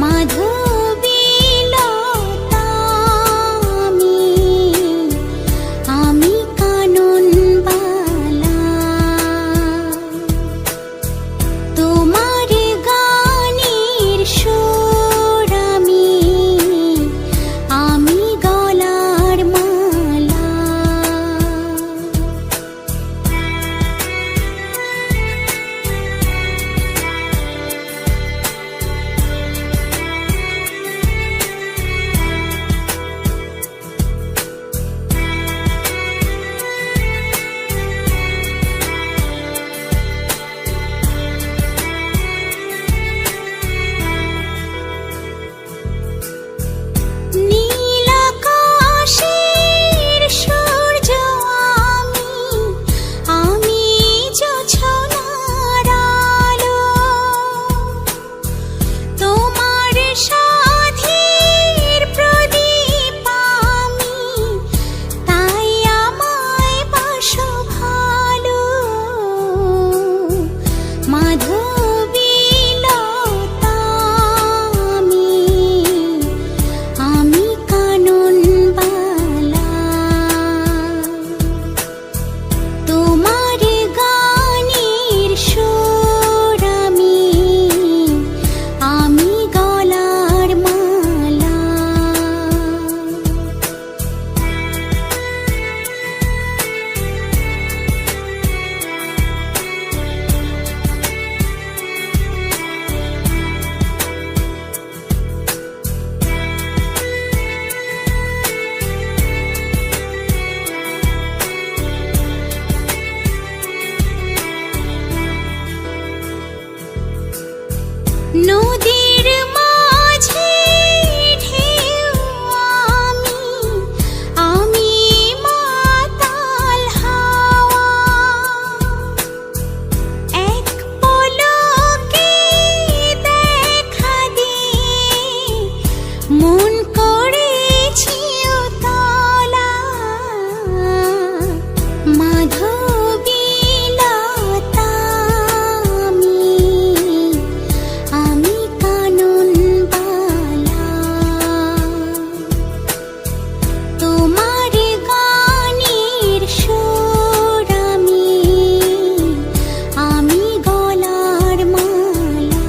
মাধবীলতা আমি কানন বালা, তোমার গানের সুর আমি গলার মালা। নীল আকাশের সূর্য আমি জোছনার আলো, তোমার সাধের প্রদীপ আমি, তাই আমায় বাসো ভালো। মাধবীলতা আমি কানন বালা, তোমার গানের সুর আমি গলার মালা। নদীর মাঝে ঢেউ আমি মাতাল হাওয়া, এক পলকে দেখা দিয়ে মন করেছি উতলা। মাধবীলতা আমি কানন বালা, তোমার গানের সুর আমি গলার মালা।